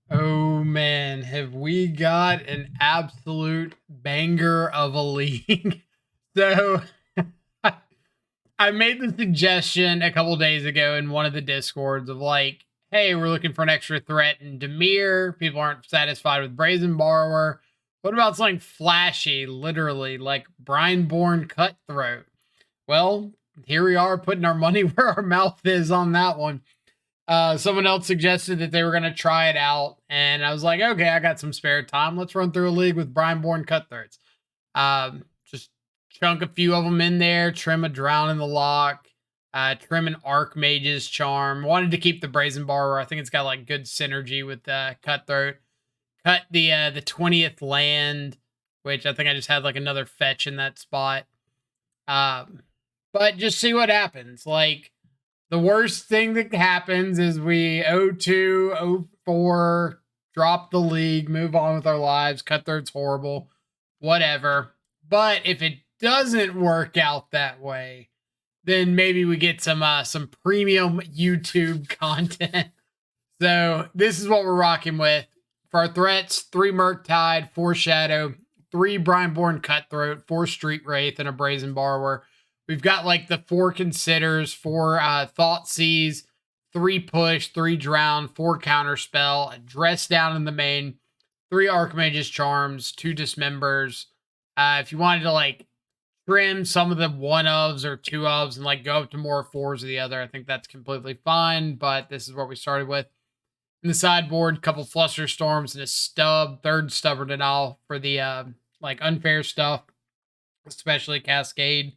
Oh man, have we got an absolute banger of a league? So I made the suggestion a couple days ago in one of the discords of like, hey, we're looking for an extra threat in Demir. People aren't satisfied with Brazen Borrower. What about something flashy, literally, like Brineborn Cutthroat? Well, here we are putting our money where our mouth is on that one. Someone else suggested that they were going to try it out, and I was like, okay, I got some spare time. Let's run through a league with Brineborn Cutthroats. Just chunk a few of them in there, trim a Drown in the Lock, trim an Archmage's Charm. Wanted to keep the Brazen Borrower. I think it's got like good synergy with Cutthroat. Cut the 20th land, which I think I just had like another fetch in that spot. But just see what happens. Like, the worst thing that happens is we 0-2, 0-4, drop the league, move on with our lives. Cutthroat's horrible, whatever. But if it doesn't work out that way, then maybe we get some premium YouTube content. So this is what we're rocking with for our threats: 3 mURktide, 4 Shadow, 3 Brineborn Cutthroat, 4 Street Wraith, and a Brazen Borrower. We've got like the 4 Considers, 4 Thoughtseize, 3 Push, 3 Drown, 4 Counterspell, a Dress Down in the main, 3 Archmage's Charms, 2 Dismembers. If you wanted to like trim some of the one ofs or two ofs and like go up to more fours of the other, I think that's completely fine. But this is what we started with. In the sideboard, couple Fluster Storms and a stub, third Stubborn Denial for the like unfair stuff, especially Cascade.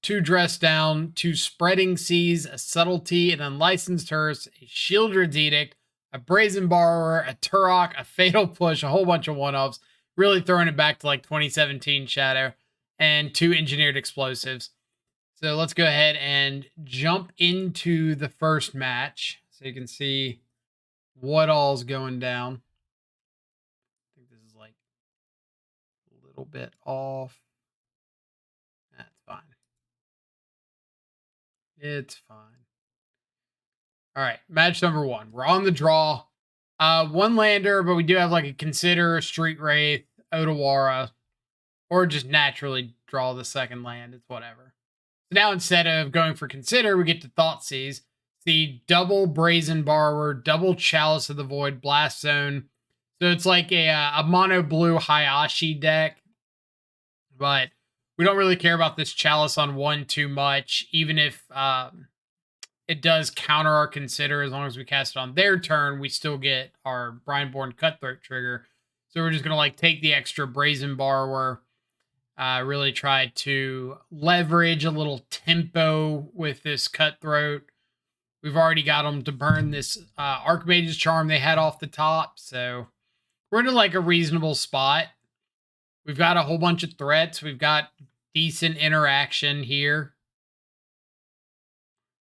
2 Dress Down, 2 Spreading Seas, a Subtlety, an Unlicensed Hearse, a Shieldred's Edict, a Brazen Borrower, a Turok, a Fatal Push, a whole bunch of one-offs, really throwing it back to like 2017 Shadow, and 2 Engineered Explosives. So let's go ahead and jump into the first match so you can see what all's going down. I think this is like a little bit off. That's fine. It's fine. All right, match number 1. We're on the draw. 1 lander, but we do have like a Consider, Street Wraith, Otawara, or just naturally draw the second land. It's whatever. So now instead of going for Consider, we get to Thoughtseize. The double Brazen Borrower, double Chalice of the Void, Blast Zone. So it's like a mono blue Hayashi deck, but we don't really care about this Chalice on 1 too much, even if it does counter our Consider. As long as we cast it on their turn, we still get our Brineborn Cutthroat trigger. So we're just going to like take the extra Brazen Borrower, really try to leverage a little tempo with this Cutthroat. We've already got them to burn this Archmage's Charm they had off the top, so we're in like a reasonable spot. We've got a whole bunch of threats. We've got decent interaction here.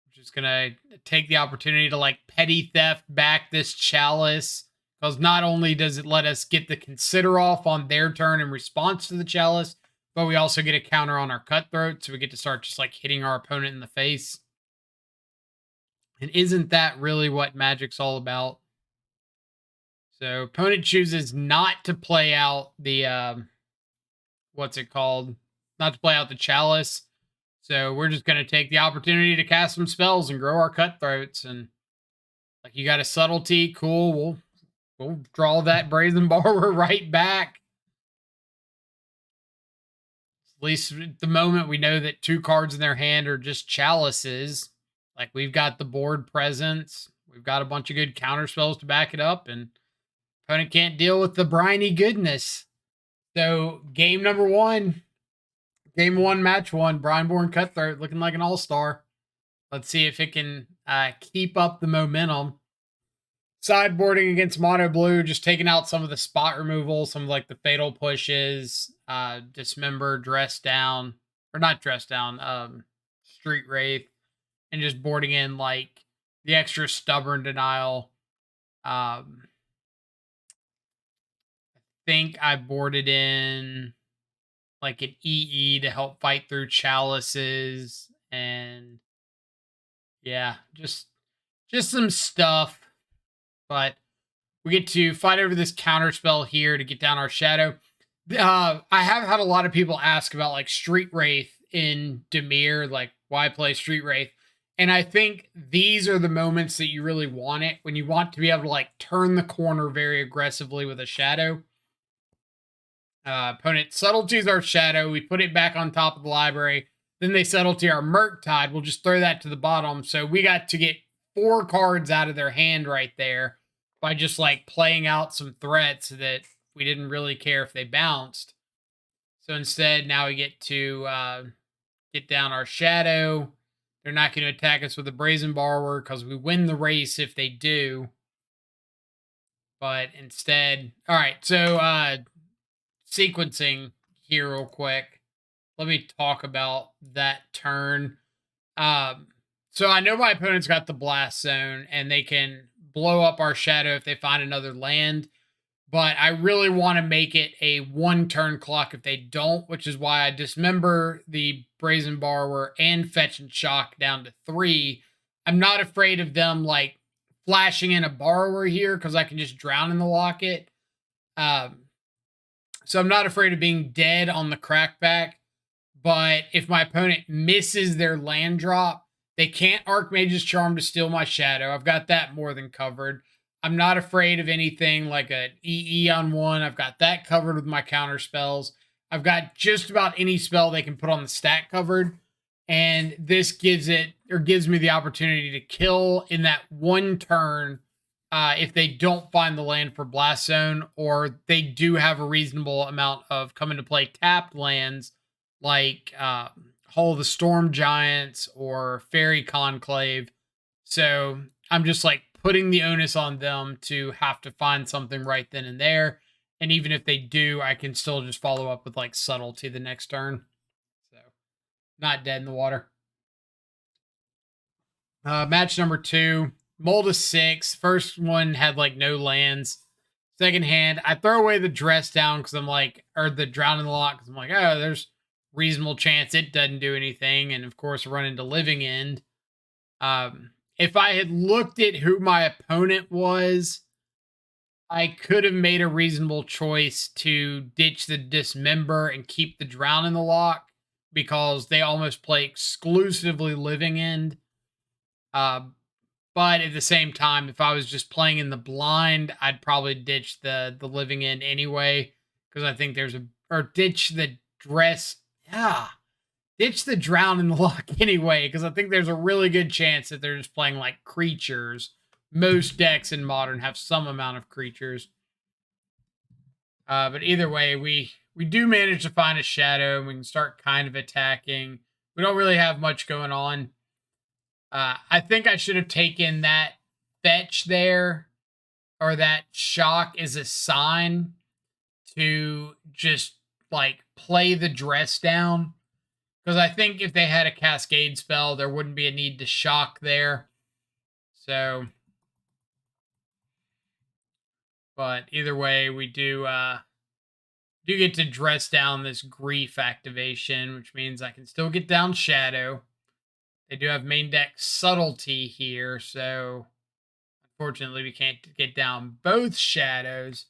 I'm just gonna take the opportunity to like petty theft back this Chalice, because not only does it let us get the Consider off on their turn in response to the Chalice, but we also get a counter on our Cutthroat, so we get to start just like hitting our opponent in the face. And isn't that really what Magic's all about? So opponent chooses not to play out the what's it called? Not to play out the Chalice. So we're just gonna take the opportunity to cast some spells and grow our Cutthroats. And like, you got a Subtlety, cool. We'll draw that Brazen Borrower right back. At least at the moment we know that 2 cards in their hand are just chalices. Like, we've got the board presence. We've got a bunch of good counter spells to back it up, and opponent can't deal with the briny goodness. So game number 1. Game 1, match 1. Brineborn Cutthroat looking like an all-star. Let's see if it can keep up the momentum. Sideboarding against Mono Blue, just taking out some of the spot removal, some of like the Fatal Pushes, Dismember, Dress Down, or not Dress Down, Street Wraith, and just boarding in like the extra Stubborn Denial. I think I boarded in like an EE to help fight through Chalices, and yeah, just some stuff. But We get to fight over this counter spell here to get down our shadow. I have had a lot of people ask about like Street Wraith in Dimir, like why play Street Wraith. And I think these are the moments that you really want it, when you want to be able to like turn the corner very aggressively with a shadow. Opponent subtleties our shadow. We put it back on top of the library. Then they subtlety our mURktide. We'll just throw that to the bottom. So we got to get 4 cards out of their hand right there by just like playing out some threats that we didn't really care if they bounced. So instead, now we get to get down our shadow. They're not going to attack us with a Brazen Borrower because we win the race if they do. But instead, all right. So sequencing here real quick. Let me talk about that turn. So I know my opponent's got the Blast Zone, and they can blow up our shadow if they find another land. But I really want to make it a 1-turn clock if they don't, which is why I dismember the Brazen Borrower and Fetch and Shock down to 3. I'm not afraid of them like flashing in a Borrower here because I can just drown in the locket. So I'm not afraid of being dead on the crackback. But if my opponent misses their land drop, they can't Archmage's Charm to steal my shadow. I've got that more than covered. I'm not afraid of anything like an EE on 1. I've got that covered with my counter spells. I've got just about any spell they can put on the stack covered. And this gives me the opportunity to kill in that 1 turn if they don't find the land for Blast Zone, or they do have a reasonable amount of come into play tapped lands like Hull of the Storm Giants or Fairy Conclave. So I'm just like putting the onus on them to have to find something right then and there. And even if they do, I can still just follow up with like Subtlety the next turn. So not dead in the water. Match number 2, Mold of 6. First one had like no lands. Second hand, I throw away the Dress Down because I'm like, or the Drown in the Lock because I'm like, oh, there's reasonable chance it doesn't do anything. And of course, run into Living End. If I had looked at who my opponent was, I could have made a reasonable choice to ditch the Dismember and keep the Drown in the Lock because they almost play exclusively Living End. But at the same time, if I was just playing in the blind, I'd probably ditch the Living End anyway because I think ditch the ditch the Drown in the Lock anyway because I think there's a really good chance that they're just playing like creatures. Most decks in Modern have some amount of creatures. But either way, we do manage to find a shadow and we can start kind of attacking. We don't really have much going on. I think I should have taken that Fetch there or that Shock as a sign to just like play the Dress Down. Because I think if they had a Cascade spell, there wouldn't be a need to Shock there. So, but either way, we do get to Dress Down this Grief activation, which means I can still get down Shadow. They do have main deck Subtlety here, so unfortunately we can't get down both shadows,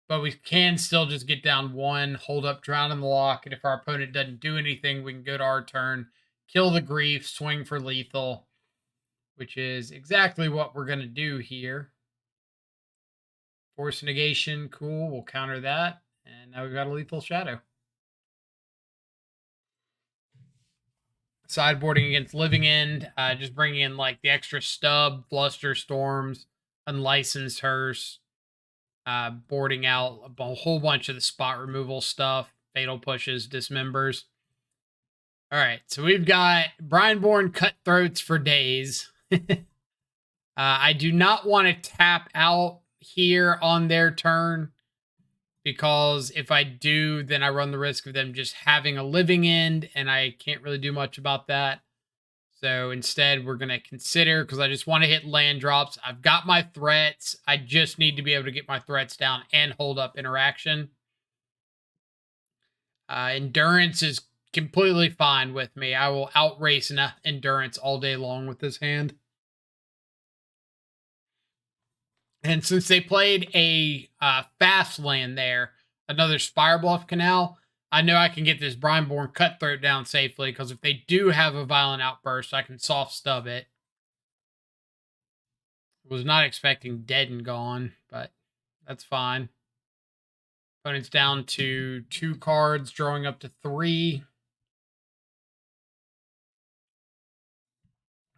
but we can still just get down 1, hold up Drown in the Lock, and if our opponent doesn't do anything, we can go to our turn, kill the Grief, swing for lethal, which is exactly what we're going to do here. Force Negation, cool, we'll counter that, and now we've got a lethal shadow. Sideboarding against Living End, just bringing in like the extra stub, Bluster Storms, Unlicensed Hearse, boarding out a whole bunch of the spot removal stuff, Fatal Pushes, Dismembers. All right, so we've got Brineborn Cutthroats for days. I do not want to tap out here on their turn because if I do, then I run the risk of them just having a Living End, and I can't really do much about that. So instead, we're going to consider, because I just want to hit land drops. I've got my threats. I just need to be able to get my threats down and hold up interaction. Endurance is completely fine with me. I will outrace Endurance all day long with this hand. And since they played a fast land there, another Spire Bluff Canal, I know I can get this Brineborn Cutthroat down safely, because if they do have a Violent Outburst, I can soft stub it. Was not expecting Dead and Gone, but that's fine. Opponent's down to 2 cards, drawing up to 3.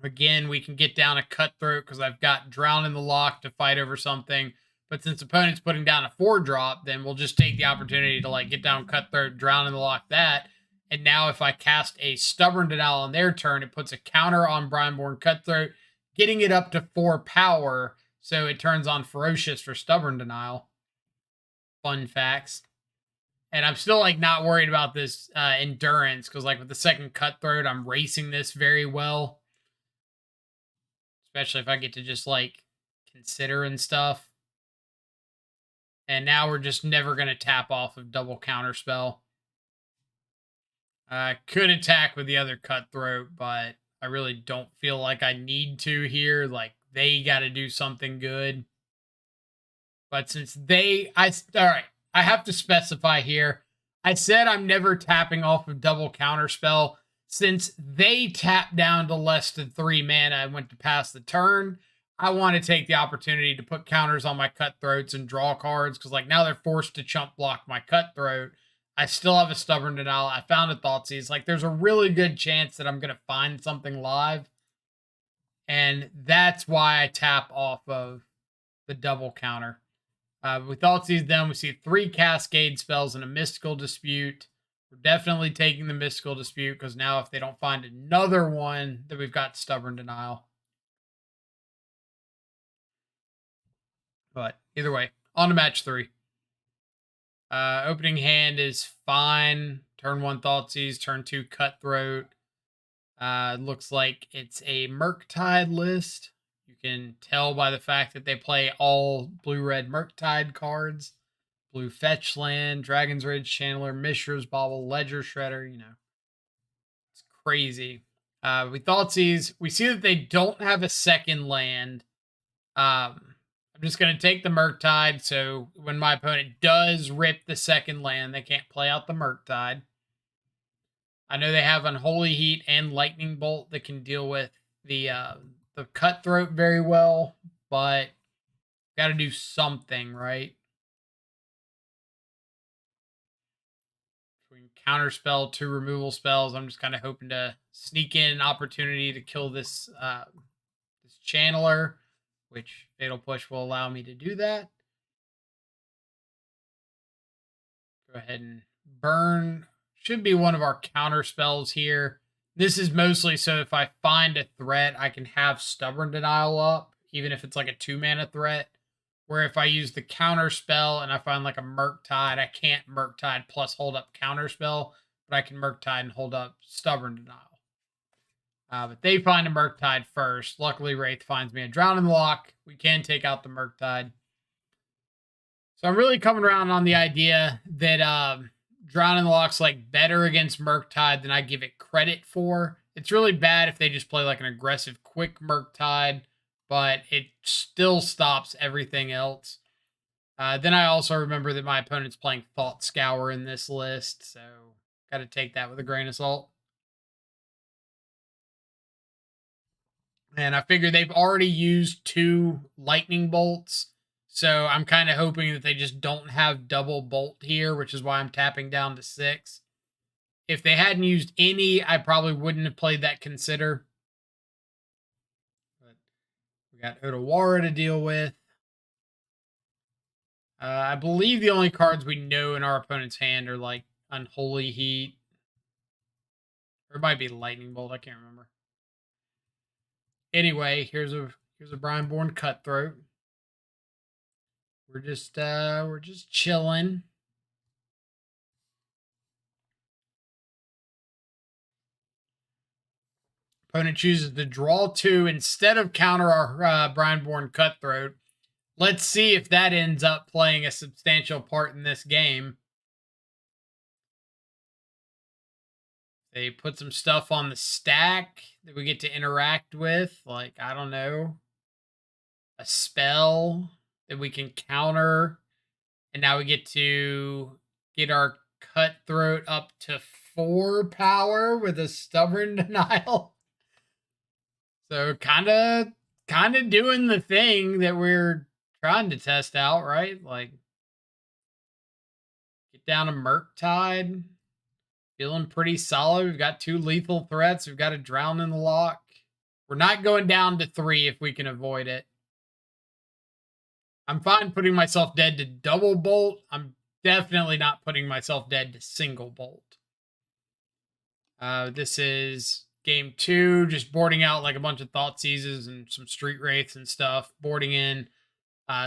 Again, we can get down a Cutthroat because I've got Drown in the Loch to fight over something. But since opponent's putting down a 4-drop, then we'll just take the opportunity to like get down Cutthroat, Drown in the Loch that. And now if I cast a Stubborn Denial on their turn, it puts a counter on Brineborn Cutthroat, getting it up to 4 power. So it turns on Ferocious for Stubborn Denial. Fun facts. And I'm still like not worried about this endurance, because like with the second Cutthroat, I'm racing this very well. Especially if I get to just like consider and stuff. And now we're just never going to tap off of double counterspell. I could attack with the other Cutthroat, but I really don't feel like I need to here. Like they got to do something good. But since all right, I have to specify here. I said I'm never tapping off of double counterspell. Since they tapped down to less than 3 mana and went to pass the turn, I want to take the opportunity to put counters on my Cutthroats and draw cards, because like now they're forced to chump block my Cutthroat. I still have a Stubborn Denial. I found a Thoughtseize. Like there's a really good chance that I'm going to find something live. And that's why I tap off of the double counter. With Thoughtseize done, we see 3 Cascade spells and a Mystical Dispute. We're definitely taking the Mystical Dispute, because now if they don't find another one, then we've got Stubborn Denial. But either way, on to match 3. Opening hand is fine. Turn 1 Thoughtseize, turn 2 Cutthroat. Looks like it's a mURktide list. You can tell by the fact that they play all blue-red mURktide cards. Blue Fetch Land, Dragon's Rage Channeler, Mishra's Bauble, Ledger Shredder, you know. It's crazy. With Thoughtseize, we see that they don't have a second land. I'm just going to take the mURktide, so when my opponent does rip the second land, they can't play out the mURktide. I know they have Unholy Heat and Lightning Bolt that can deal with the Cutthroat very well, but got to do something, right? Between counterspell, 2 removal spells, I'm just kind of hoping to sneak in an opportunity to kill this this Channeler, which Fatal Push will allow me to do that. Go ahead and burn. Should be one of our counter spells here. This is mostly so if I find a threat, I can have Stubborn Denial up, even if it's like a 2-mana threat. Where if I use the counter spell and I find like a mURktide, I can't mURktide plus hold up counter spell, but I can mURktide and hold up Stubborn Denial. But they find a mURktide first. Luckily, Wraith finds me a Drown in the Loch. We can take out the mURktide. So I'm really coming around on the idea that Drown in the Loch's like better against mURktide than I give it credit for. It's really bad if they just play like an aggressive quick mURktide, but it still stops everything else. Then I also remember that my opponent's playing Thought Scour in this list, so got to take that with a grain of salt. And I figure they've already used 2 lightning bolts, so I'm kind of hoping that they just don't have double bolt here, which is why I'm tapping down to 6. If they hadn't used any, I probably wouldn't have played that Consider. But we got Otawara to deal with. I believe the only cards we know in our opponent's hand are like Unholy Heat. Or it might be Lightning Bolt, I can't remember. Anyway, here's a Brineborn Cutthroat. We're just chilling. Opponent chooses to draw 2 instead of counter our Brineborn Cutthroat. Let's see if that ends up playing a substantial part in this game. They put some stuff on the stack that we get to interact with, like, I don't know, a spell. that we can counter. And now we get to get our Cutthroat up to 4 power with a Stubborn Denial. So kind of doing the thing that we're trying to test out, right? Like get down to mURktide. Feeling pretty solid. We've got 2 lethal threats. We've got a Drown in the lock. We're not going down to 3 if we can avoid it. I'm fine putting myself dead to double bolt. I'm definitely not putting myself dead to single bolt. This is game 2, just boarding out like a bunch of Thought Seizes and some Street Wraiths and stuff. Boarding in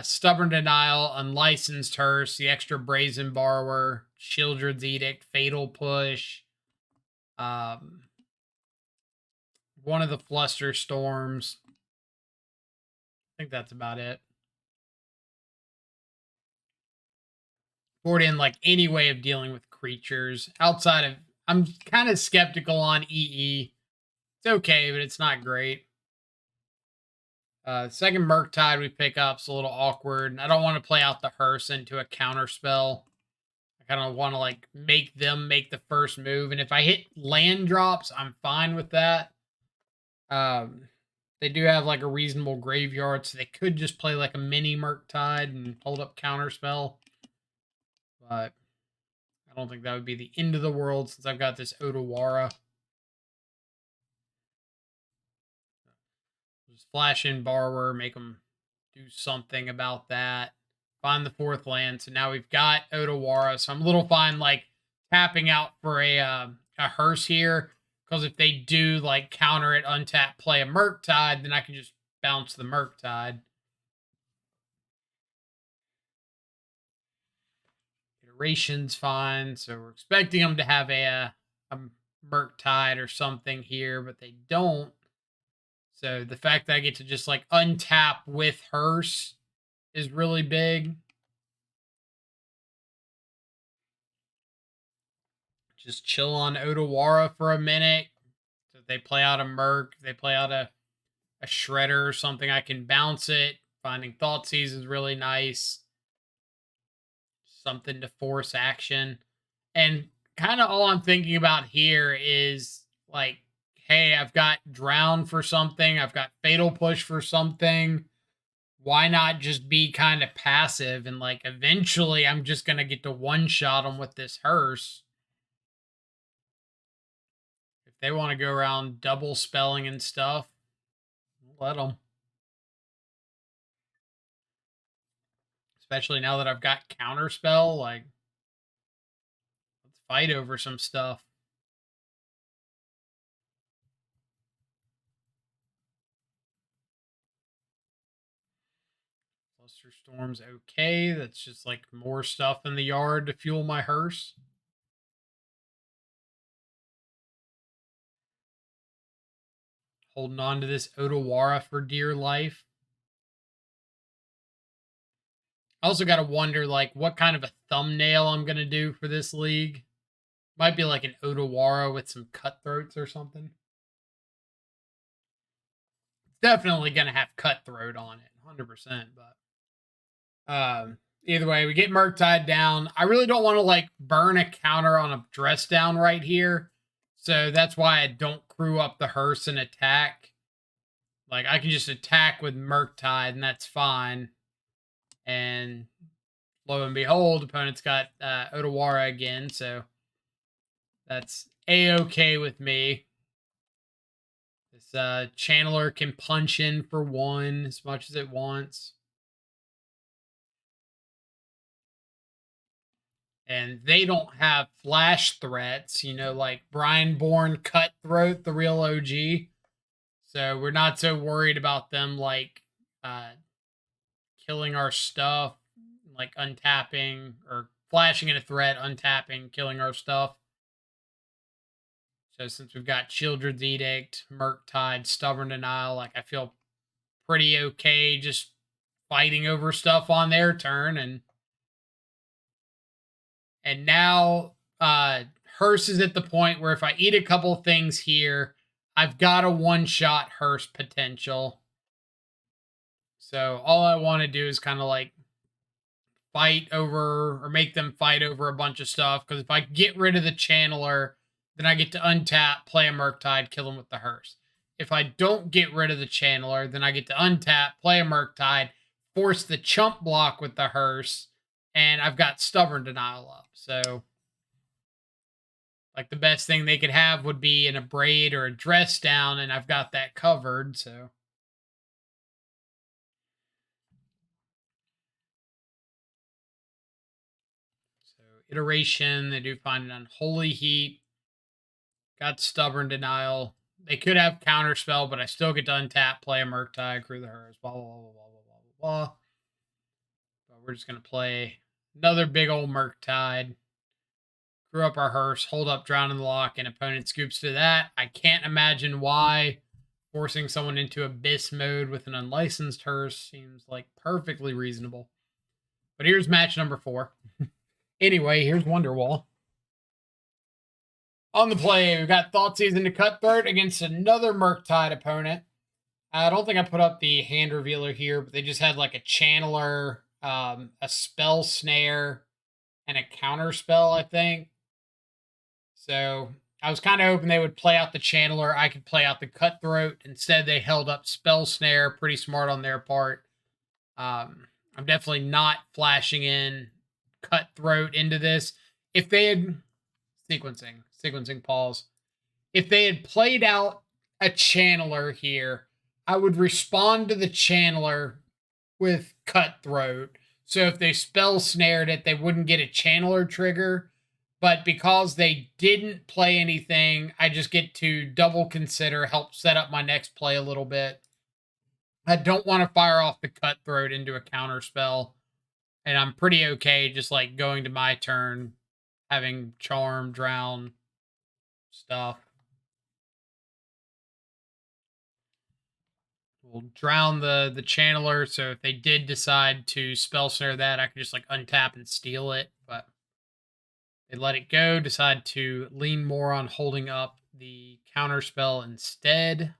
Stubborn Denial, Unlicensed Hearse, the extra Brazen Borrower, Children's Edict, Fatal Push, one of the Fluster Storms. I think that's about it. Board in like any way of dealing with creatures outside of. I'm kind of skeptical on EE. It's okay, but it's not great. Second mURktide we pick up is a little awkward. I don't want to play out the hearse into a counter spell. I kind of want to like make them make the first move, and if I hit land drops, I'm fine with that. They do have like a reasonable graveyard, so they could just play like a mini mURktide and hold up counter spell. But I don't think that would be the end of the world since I've got this Otawara. Just flash in Borrower, make them do something about that. Find the 4th land. So now we've got Otawara. So I'm a little fine like tapping out for a hearse here. Because if they do like counter it, untap, play a mURktide, then I can just bounce the mURktide. Iteration's fine. So we're expecting them to have a mURktide or something here, but they don't. So the fact that I get to just like untap with hearse is really big. Just chill on Otawara for a minute. So if they play out a Murk, if they play out a Shredder or something, I can bounce it. Finding Thoughtseize is really nice. Something to force action. And kind of all I'm thinking about here is like, hey, I've got Drown for something. I've got Fatal Push for something. Why not just be kind of passive and like eventually I'm just going to get to one-shot them with this hearse. If they want to go around double spelling and stuff, let them. Especially now that I've got counterspell, like let's fight over some stuff. Fluster Storm's okay. That's just like more stuff in the yard to fuel my hearse. Holding on to this Otawara for dear life. I also got to wonder, like, what kind of a thumbnail I'm going to do for this league. Might be like an Otawara with some Cutthroats or something. It's definitely going to have Cutthroat on it, 100%. But either way, we get mURktide down. I really don't want to, like, burn a counter on a dress down right here. So that's why I don't crew up the hearse and attack. Like, I can just attack with mURktide, and that's fine. And lo and behold, opponent's got Otawara again, so that's A-okay with me. This Channeler can punch in for 1 as much as it wants. And they don't have flash threats, you know, like Brineborn, Cutthroat, the real OG. So we're not so worried about them, like, killing our stuff, like untapping or flashing in a threat, untapping, killing our stuff. So since we've got Children's Edict, mURktide, Stubborn Denial, like I feel pretty okay just fighting over stuff on their turn. And now Hearse is at the point where if I eat a couple things here, I've got a one-shot Hearse potential. So all I want to do is kind of like fight over or make them fight over a bunch of stuff. Because if I get rid of the channeler, then I get to untap, play a mURktide, kill him with the hearse. If I don't get rid of the channeler, then I get to untap, play a mURktide, force the chump block with the hearse, and I've got stubborn denial up. So, like, the best thing they could have would be an abrade or a dress down, and I've got that covered. So iteration, they do find an unholy heat. Got stubborn denial. They could have counterspell, but I still get to untap, play a mURktide, crew the hearse, blah blah blah blah blah blah blah blah. But we're just gonna play another big old mURktide. Crew up our hearse, hold up, drown in the lock, and opponent scoops to that. I can't imagine why forcing someone into abyss mode with an unlicensed hearse seems like perfectly reasonable. But here's match number 4. Anyway, here's Wonderwall. On the play, we've got Thoughtseize into Cutthroat against another mURktide opponent. I don't think I put up the hand revealer here, but they just had like a channeler, a spell snare, and a counter spell, I think. So I was kind of hoping they would play out the channeler. I could play out the Cutthroat. Instead, they held up spell snare. Pretty smart on their part. I'm definitely not flashing in Cutthroat into this. If they had sequencing pause. If they had played out a channeler here, I would respond to the channeler with Cutthroat. So if they spell snared it, they wouldn't get a channeler trigger. But because they didn't play anything, I just get to double consider, help set up my next play a little bit. I don't want to fire off the Cutthroat into a counter spell. And I'm pretty okay just like going to my turn, having charm, drown, stuff. We'll drown the channeler, so if they did decide to spell snare that, I could just like untap and steal it. But they let it go, decide to lean more on holding up the counter spell instead.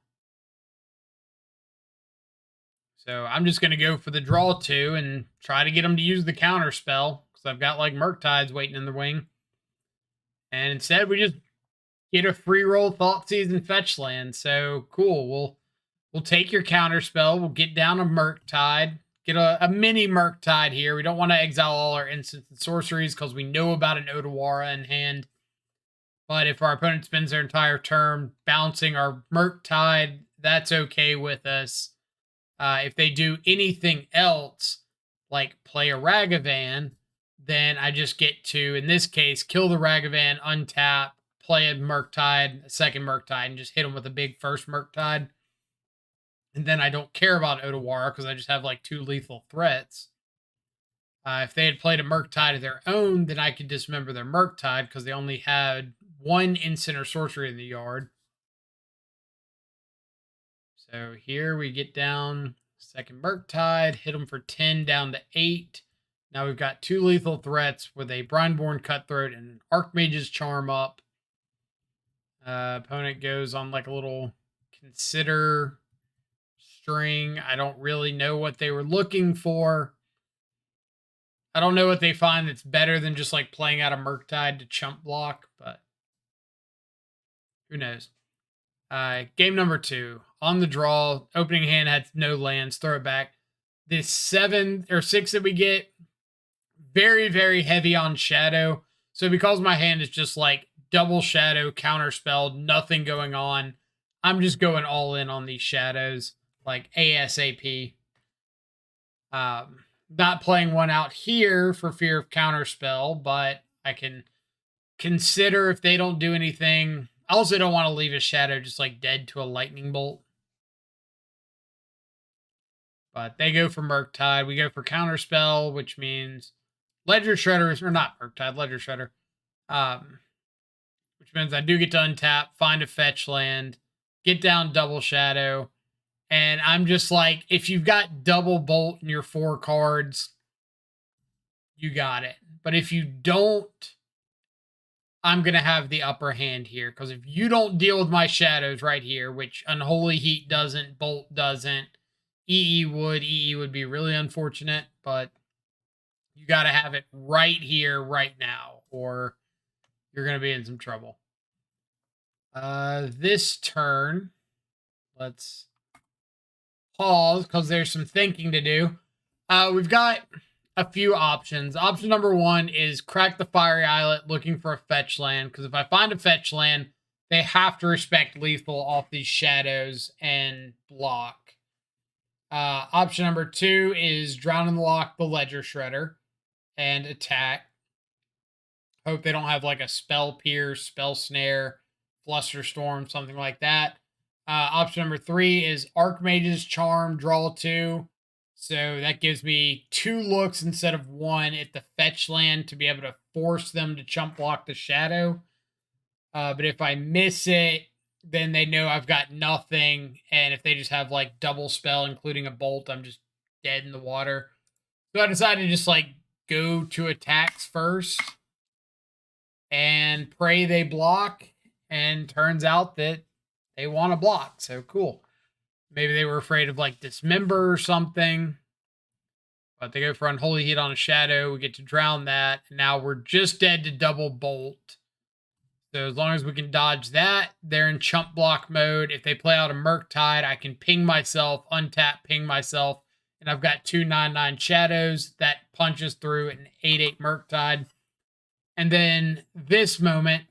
So I'm just going to go for the draw 2 and try to get them to use the counter spell, because I've got like mURktides waiting in the wing. And instead we just get a free roll Thoughtseize and fetch land. So cool. We'll take your counter spell. We'll get down a mURktide. Get a mini mURktide here. We don't want to exile all our instants and sorceries because we know about an Otawara in hand. But if our opponent spends their entire turn bouncing our mURktide, that's okay with us. If they do anything else, like play a Ragavan, then I just get to, in this case, kill the Ragavan, untap, play a mURktide, a second mURktide, and just hit them with a big first mURktide. And then I don't care about Otawara because I just have like 2 lethal threats. If they had played a mURktide of their own, then I could dismember their mURktide because they only had 1 instant or sorcery in the yard. So here we get down second mURktide, hit them for 10 down to 8. Now we've got 2 lethal threats with a Brineborn Cutthroat and an Archmage's Charm up. Opponent goes on like a little consider string. I don't really know what they were looking for. I don't know what they find that's better than just like playing out a mURktide to chump block, but who knows. Game number 2. On the draw, opening hand had no lands, throw it back. This 7 or 6 that we get, very, very heavy on shadow. So because my hand is just like double shadow, counterspelled, nothing going on, I'm just going all in on these shadows, like ASAP. Not playing one out here for fear of counterspell, but I can consider if they don't do anything. I also don't want to leave a shadow just like dead to a lightning bolt. But they go for mURktide. We go for counterspell, which means Ledger Shredder, or not mURktide, Ledger Shredder. Which means I do get to untap, find a fetch land, get down double shadow. And I'm just like, if you've got double bolt in your 4 cards, you got it. But if you don't, I'm going to have the upper hand here. Because if you don't deal with my shadows right here, which Unholy Heat doesn't, Bolt doesn't, EE would be really unfortunate. But You got to have it right here, right now, or you're going to be in some trouble. This turn, let's pause because there's some thinking to do. We've got a few options. Option number one is crack the fiery islet looking for a fetch land, because if I find a fetch land, they have to respect lethal off these shadows and block. Option number two is drown in the lock the ledger shredder and attack. Hope they don't have like a spell pierce, spell snare, flusterstorm, something like that. Option number three is Archmage's Charm, draw 2. So that gives me 2 looks instead of 1 at the fetch land to be able to force them to chump block the shadow. But if I miss it, then they know I've got nothing. And if they just have like double spell, including a bolt, I'm just dead in the water. So I decided to just like go to attacks first and pray they block. And turns out that they want to block. So cool. Maybe they were afraid of like dismember or something. But they go for Unholy Heat on a shadow. We get to drown that. And now we're just dead to double bolt. So as long as we can dodge that, they're in chump block mode. If they play out a mURktide, I can ping myself, untap, ping myself. And I've got 2 9/9 shadows that punches through an 8/8 mURktide. And then this moment,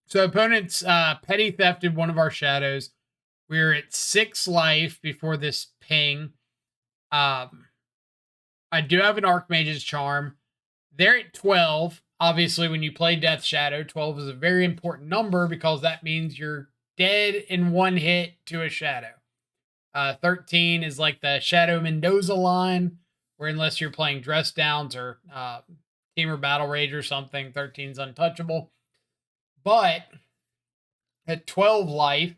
so opponents petty thefted one of our shadows. We're at 6 life before this ping. I do have an Archmage's Charm. They're at 12. Obviously, when you play Death Shadow, 12 is a very important number because that means you're dead in 1 hit to a shadow. 13 is like the Shadow Mendoza line, where unless you're playing Dress Downs or Teamer Battle Rage or something, 13 is untouchable. But at 12 life,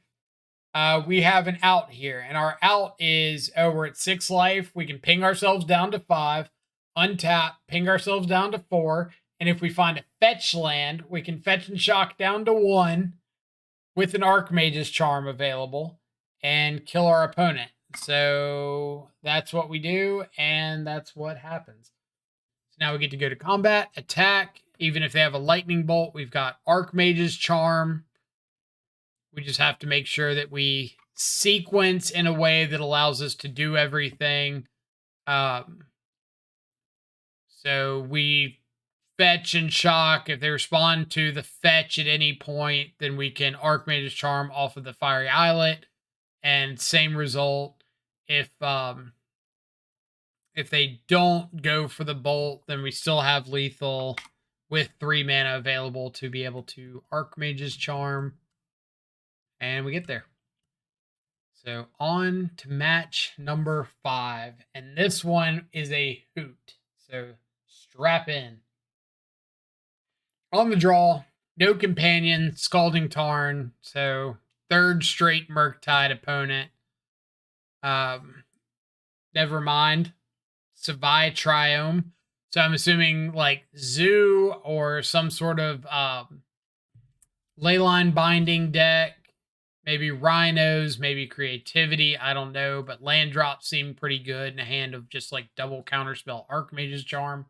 we have an out here. And our out is, we're at 6 life. We can ping ourselves down to 5, untap, ping ourselves down to 4. And if we find a fetch land, we can fetch and shock down to 1 with an Archmage's Charm available and kill our opponent. So that's what we do, and that's what happens. So now we get to go to combat, attack. Even if they have a lightning bolt, we've got Archmage's Charm. We just have to make sure that we sequence in a way that allows us to do everything. So we fetch and shock. If they respond to the fetch at any point, then we can Archmage's Charm off of the fiery islet, and same result. If they don't go for the bolt, then we still have lethal with 3 mana available to be able to Archmage's Charm, and we get there. So on to match number 5, and this one is a hoot. So strap in. On the draw, no companion, Scalding Tarn. So 3rd straight mURktide opponent. Never mind. Savai Triome. So I'm assuming like Zoo or some sort of Leyline Binding deck. Maybe Rhinos, maybe Creativity. I don't know. But land drops seem pretty good in a hand of just like double counterspell Archmage's Charm.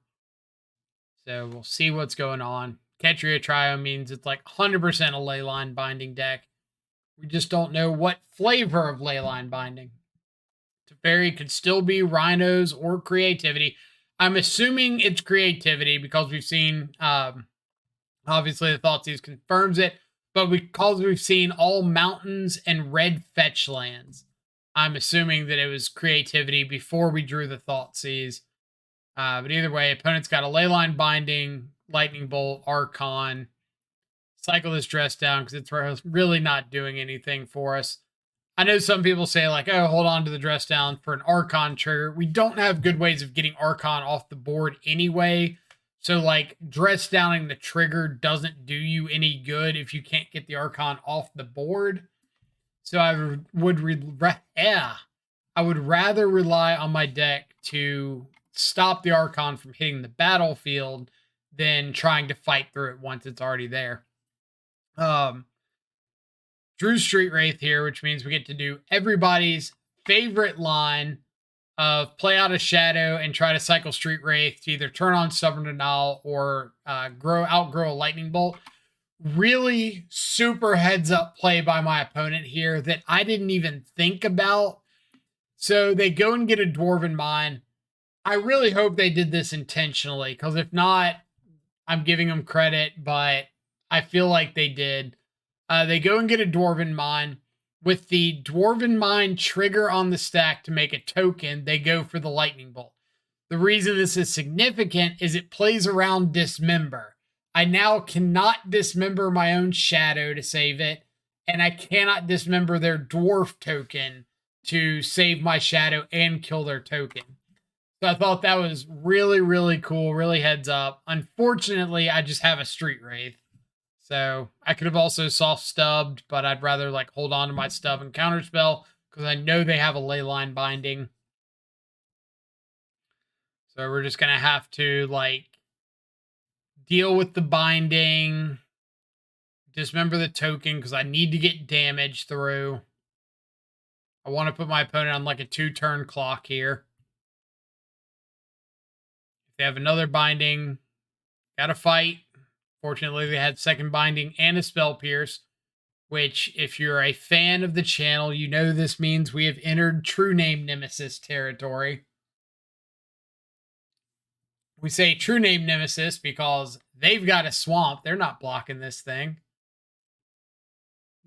So we'll see what's going on. Ketria Trio means it's like 100% a Leyline Binding deck. We just don't know what flavor of Leyline Binding. Teferi could still be Rhinos or Creativity. I'm assuming it's Creativity because we've seen, obviously the Thoughtseize confirms it, but because we've seen all mountains and red fetch lands, I'm assuming that it was Creativity before we drew the Thoughtseize. But either way, opponent's got a Leyline Binding, Lightning Bolt, Archon. Cycle this Dress Down because it's really not doing anything for us. I know some people say like, oh, hold on to the Dress Down for an Archon trigger. We don't have good ways of getting Archon off the board anyway. So like Dress Downing the trigger doesn't do you any good if you can't get the Archon off the board. So I would rather rely on my deck to stop the Archon from hitting the battlefield than trying to fight through it once it's already there. Drew Street Wraith here, which means we get to do everybody's favorite line of play out a shadow and try to cycle Street Wraith to either turn on Stubborn Denial or outgrow a Lightning Bolt. Really super heads up play by my opponent here that I didn't even think about. So they go and get a Dwarven Mine. I really hope they did this intentionally, because if not, I'm giving them credit, but I feel like they did. They go and get a Dwarven Mine. With the Dwarven Mine trigger on the stack to make a token, they go for the Lightning Bolt. The reason this is significant is it plays around Dismember. I now cannot dismember my own shadow to save it, and I cannot dismember their dwarf token to save my shadow and kill their token. So I thought that was really, really cool, really heads up. Unfortunately, I just have a Street Wraith. So I could have also soft stubbed, but I'd rather like hold on to my stub and counterspell because I know they have a Leyline Binding. So we're just going to have to like deal with the binding, dismember the token because I need to get damage through. I want to put my opponent on like a 2-turn clock here. If they have another binding, got to fight. Fortunately, they had second binding and a spell pierce, which if you're a fan of the channel, you know this means we have entered True Name Nemesis territory. We say True Name Nemesis because they've got a swamp. They're not blocking this thing.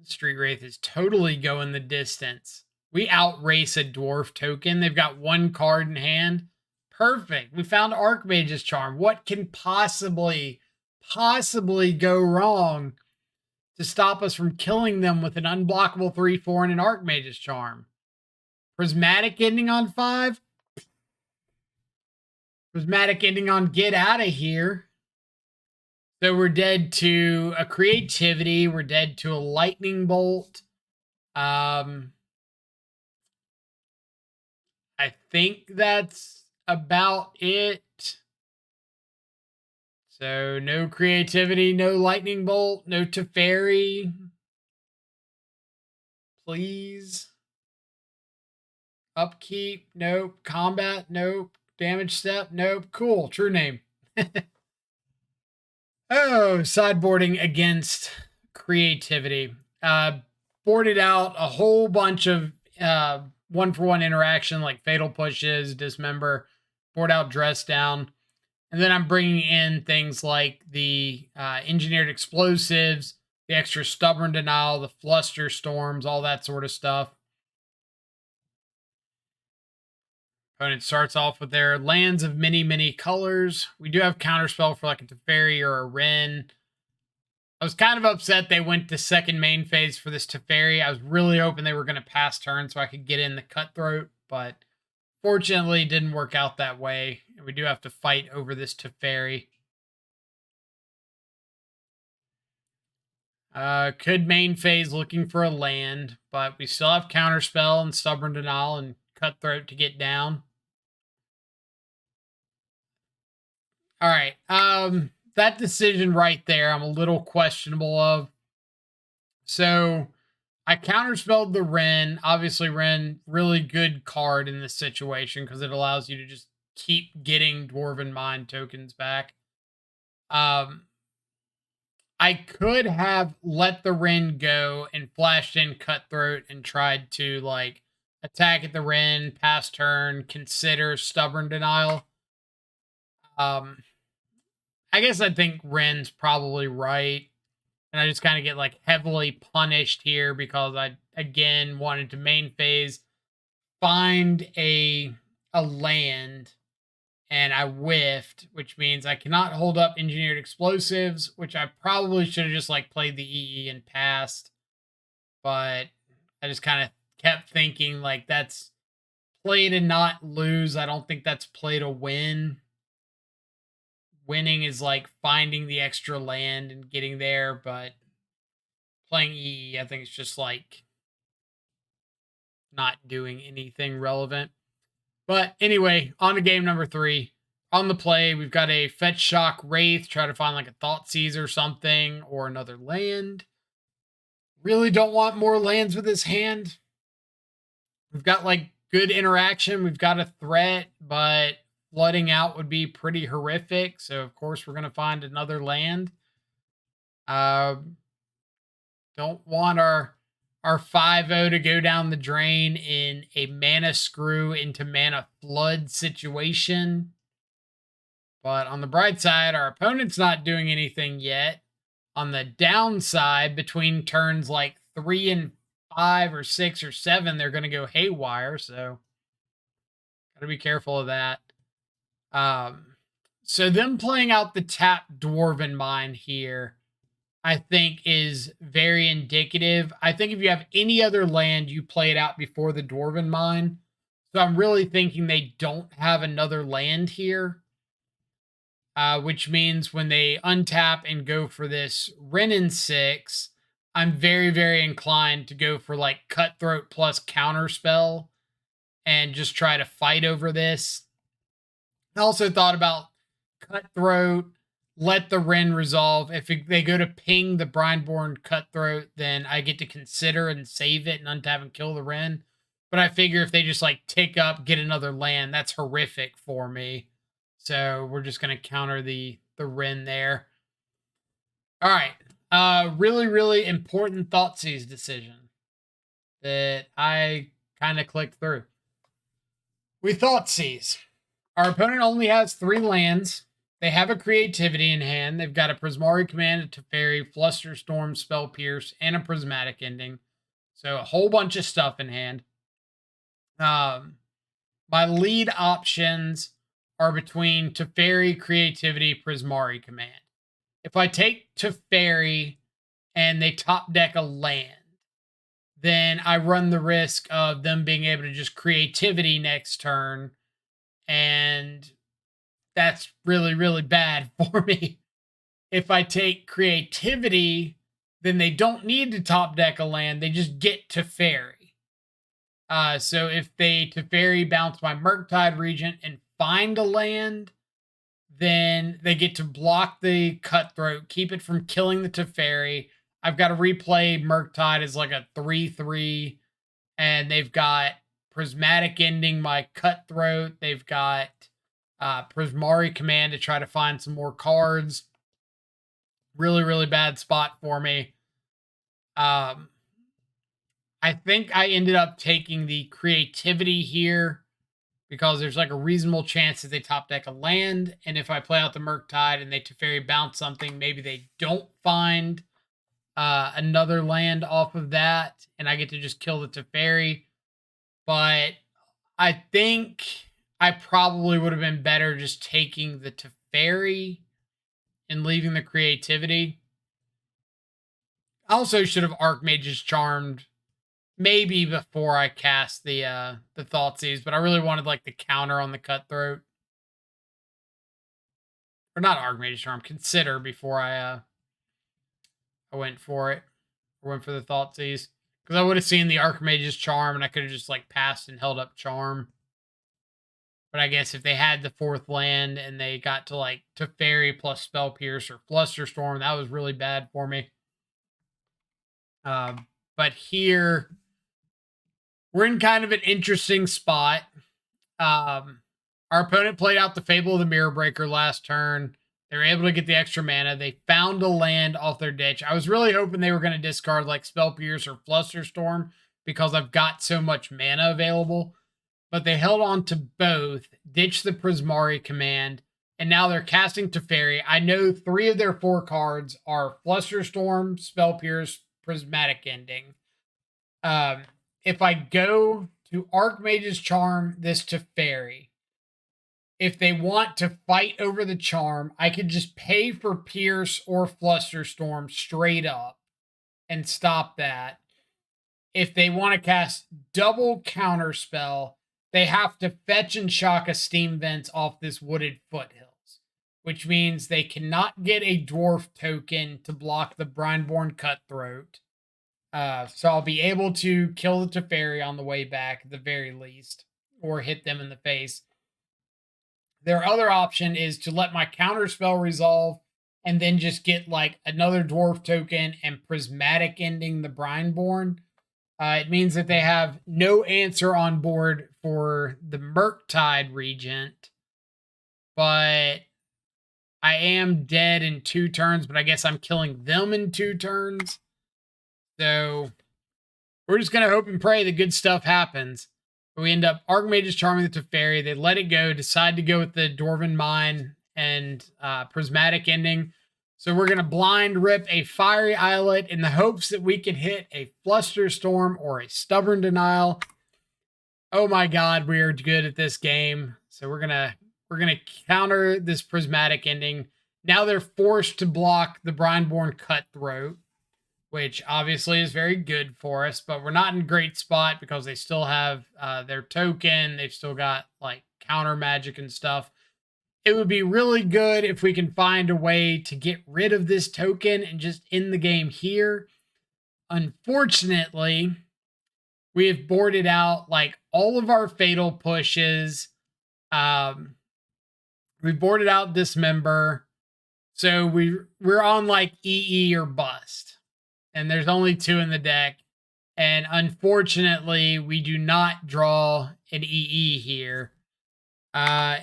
The Street Wraith is totally going the distance. We outrace a dwarf token. They've got one card in hand. Perfect. We found Archmage's Charm. What can possibly go wrong to stop us from killing them with an unblockable 3/4 and an Archmage's Charm? Prismatic ending on 5. Prismatic ending on get out of here. So we're dead to a creativity. We're dead to a lightning bolt. I think that's about it. So no creativity, no lightning bolt, no Teferi. Please. Upkeep, nope. Combat, nope. Damage step, nope. Cool, True Name. Oh, sideboarding against creativity. Boarded out a whole bunch of 1-for-1 interaction like Fatal Pushes, Dismember, board out Dress Down. And then I'm bringing in things like the Engineered Explosives, the extra Stubborn Denial, the Fluster Storms, all that sort of stuff. Opponent starts off with their lands of many, many colors. We do have Counterspell for like a Teferi or a Wrenn. I was kind of upset they went to second main phase for this Teferi. I was really hoping they were going to pass turn so I could get in the Cutthroat, but fortunately it didn't work out that way. And we do have to fight over this Teferi. Could main phase looking for a land, but we still have Counterspell and Stubborn Denial and Cutthroat to get down. All right. That decision right there, I'm a little questionable of. So I counterspelled the Wrenn. Obviously, Wrenn, really good card in this situation because it allows you to just keep getting Dwarven Mine tokens back. I could have let the Wrenn go and flashed in Cutthroat and tried to like attack at the Wrenn, pass turn, consider Stubborn Denial. I guess I think Wren's probably right. And I just kind of get like heavily punished here because I, again, wanted to main phase, find a land, and I whiffed, which means I cannot hold up Engineered Explosives, which I probably should have just like played the EE and passed. But I just kind of kept thinking like that's play to not lose. I don't think that's play to win. Winning is like finding the extra land and getting there, but playing EE, I think it's just like not doing anything relevant. But anyway, on to game number 3. On the play, we've got a Fetch Shock Wraith, try to find like a Thoughtseize or something, or another land. Really don't want more lands with this hand. We've got like good interaction. We've got a threat, but flooding out would be pretty horrific. So of course we're gonna find another land. Don't want our 5-0 to go down the drain in a mana screw into mana flood situation. But on the bright side, our opponent's not doing anything yet. On the downside, between turns like 3 and 5 or 6 or 7, they're going to go haywire. So got to be careful of that. So them playing out the tapped Dwarven Mine here, I think is very indicative. I think if you have any other land, you play it out before the Dwarven Mine. So I'm really thinking they don't have another land here. Which means when they untap and go for this Renin 6, I'm very, very inclined to go for like Cutthroat plus Counterspell and just try to fight over this. I also thought about Cutthroat, let the Ren resolve. If they go to ping the Brineborn Cutthroat, then I get to consider and save it and untap and kill the Ren. But I figure if they just like tick up, get another land, that's horrific for me. So we're just going to counter the Ren there. All right. Really, really important Thoughtseize decision that I kind of clicked through. We Thoughtseize. Our opponent only has 3 lands. They have a creativity in hand. They've got a Prismari Command, a Teferi, Flusterstorm, Spell Pierce, and a Prismatic Ending. So a whole bunch of stuff in hand. My lead options are between Teferi, Creativity, Prismari Command. If I take Teferi and they top deck a land, then I run the risk of them being able to just Creativity next turn, and that's really, really bad for me. If I take Creativity, then they don't need to top deck a land, they just get Teferi. So if they Teferi bounce my mURktide Regent and find a land, then they get to block the Cutthroat, keep it from killing the Teferi. I've got to replay mURktide as like a 3/3, and they've got Prismatic Ending my Cutthroat. They've got Prismari Command to try to find some more cards. Really, really bad spot for me. I think I ended up taking the Creativity here because there's like a reasonable chance that they top deck a land. And if I play out the mURktide and they Teferi bounce something, maybe they don't find another land off of that, and I get to just kill the Teferi. But I think I probably would have been better just taking the Teferi and leaving the Creativity. I also should have Archmage's Charmed maybe before I cast the Thoughtseize, but I really wanted like the counter on the Cutthroat. Or not Archmage's Charm, Consider before I went for it. Or went for the Thoughtseize. Because I would have seen the Archmage's Charm and I could have just like passed and held up Charm. But I guess if they had the 4th land and they got to like Teferi plus Spell Pierce or Flusterstorm, that was really bad for me. But here, we're in kind of an interesting spot. Our opponent played out the Fable of the Mirror Breaker last turn. They were able to get the extra mana. They found a land off their ditch. I was really hoping they were going to discard like Spell Pierce or Flusterstorm because I've got so much mana available. But they held on to both, ditched the Prismari Command, and now they're casting Teferi. I know 3 of their 4 cards are Flusterstorm, Spell Pierce, Prismatic Ending. If I go to Archmage's Charm this Teferi, if they want to fight over the charm, I could just pay for Pierce or Flusterstorm straight up and stop that. If they want to cast double Counterspell, they have to fetch and shock a Steam Vents off this Wooded Foothills, which means they cannot get a Dwarf token to block the Brineborn Cutthroat. So I'll be able to kill the Teferi on the way back at the very least, or hit them in the face. Their other option is to let my Counterspell resolve and then just get like another Dwarf token and Prismatic Ending the Brineborn. It means that they have no answer on board for the mURktide regent, but I am dead in 2 turns, but I guess I'm killing them in 2 turns. So we're just going to hope and pray that good stuff happens. But we end up Archmage's charming the Teferi. They let it go, decide to go with the Dwarven Mine and Prismatic ending. So we're going to blind rip a Fiery Islet in the hopes that we can hit a Flusterstorm or a Stubborn Denial. Oh my god, we are good at this game. So we're gonna counter this Prismatic ending. Now they're forced to block the Brineborn Cutthroat, which obviously is very good for us, but we're not in a great spot because they still have their token. They've still got like counter magic and stuff. It would be really good if we can find a way to get rid of this token and just end the game here. Unfortunately, we have boarded out like all of our fatal pushes. We boarded out Dismember. So we're on like EE or bust. And there's only 2 in the deck. And unfortunately, we do not draw an EE here.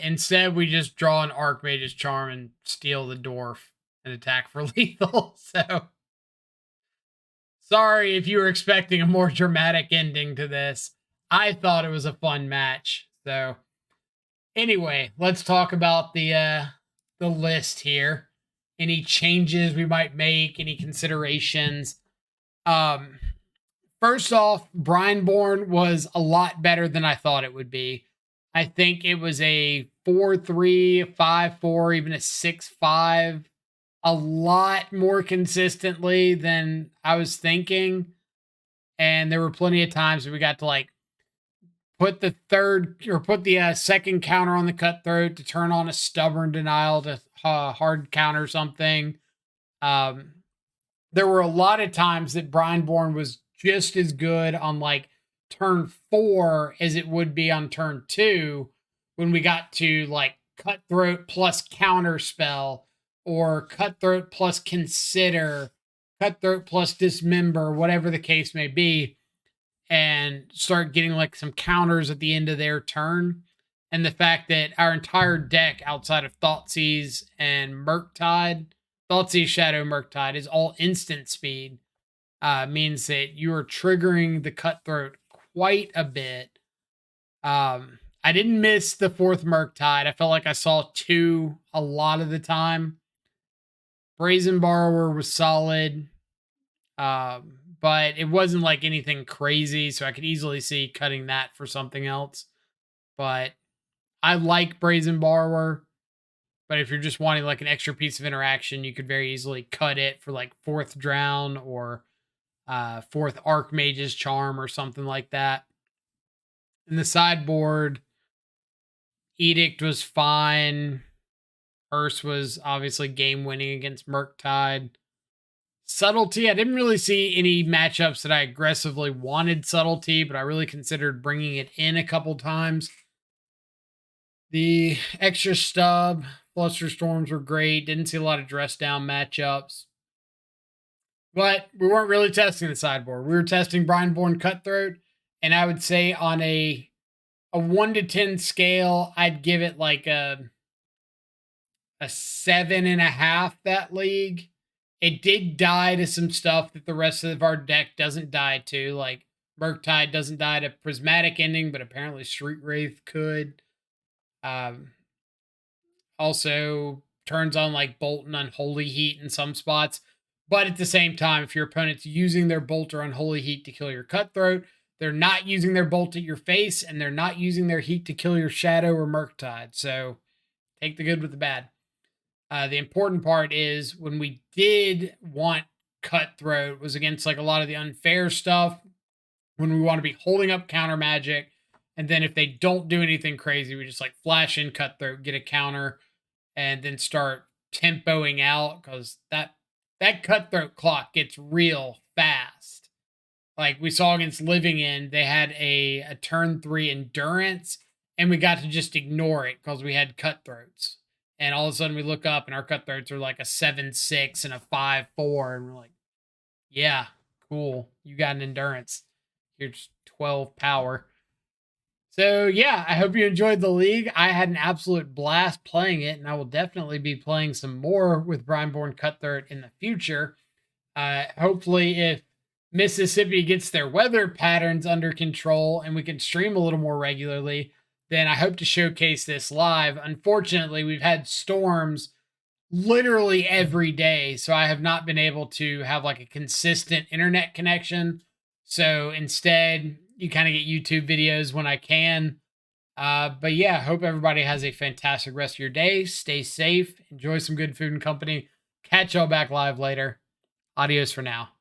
Instead, we just draw an Archmage's Charm and steal the Dwarf and attack for lethal. So, sorry if you were expecting a more dramatic ending to this. I thought it was a fun match. So, anyway, let's talk about the list here. Any changes we might make, any considerations. First off, Brineborn was a lot better than I thought it would be. I think it was a 4-3, 5-4, even a 6-5, a lot more consistently than I was thinking. And there were plenty of times where we got to like put the second counter on the Cutthroat to turn on a Stubborn Denial to hard counter something. There were a lot of times that Brineborn was just as good on like turn 4 as it would be on turn 2 when we got to like Cutthroat plus counter spell or Cutthroat plus consider, Cutthroat plus dismember, whatever the case may be, and start getting like some counters at the end of their turn. And the fact that our entire deck outside of Thoughtseize and mURktide, Thoughtseize Shadow mURktide, is all instant speed, means that you are triggering the Cutthroat quite a bit. I didn't miss the 4th mURktide. I felt like I saw 2 a lot of the time. Brazen Borrower was solid, but it wasn't like anything crazy, so I could easily see cutting that for something else. But I like Brazen Borrower, but if you're just wanting like an extra piece of interaction, you could very easily cut it for like 4th Drown or 4th Archmage's Charm or something like that. In the sideboard, Edict was fine. Hearse was obviously game winning against mURktide. Subtlety, I didn't really see any matchups that I aggressively wanted Subtlety, but I really considered bringing it in a couple times. The extra stub, Flusterstorms were great. Didn't see a lot of dress down matchups. But we weren't really testing the sideboard. We were testing Brineborn Cutthroat, and I would say on a 1 to 10 scale, I'd give it like a 7.5 that league. It did die to some stuff that the rest of our deck doesn't die to. Like mURktide doesn't die to Prismatic Ending, but apparently Street Wraith could. Also turns on like Bolt and Unholy Heat in some spots. But at the same time, if your opponent's using their Bolt or Unholy Heat to kill your Cutthroat, they're not using their Bolt at your face, and they're not using their Heat to kill your Shadow or mURktide. So take the good with the bad. The important part is when we did want Cutthroat was against like a lot of the unfair stuff, when we want to be holding up counter magic, and then if they don't do anything crazy, we just like flash in Cutthroat, get a counter, and then start tempoing out, because that Cutthroat clock gets real fast. Like we saw against Living End, they had a turn 3 endurance, and we got to just ignore it because we had Cutthroats. And all of a sudden we look up and our Cutthroats are like a 7-6 and a 5-4. And we're like, yeah, cool. You got an endurance. Here's 12 power. So yeah, I hope you enjoyed the league. I had an absolute blast playing it, and I will definitely be playing some more with Brineborn Cutthroat in the future. Hopefully, if Mississippi gets their weather patterns under control and we can stream a little more regularly, then I hope to showcase this live. Unfortunately, we've had storms literally every day, so I have not been able to have like a consistent internet connection. So instead, you kind of get YouTube videos when I can. But yeah, hope everybody has a fantastic rest of your day. Stay safe, enjoy some good food and company. Catch y'all back live later. Adios for now.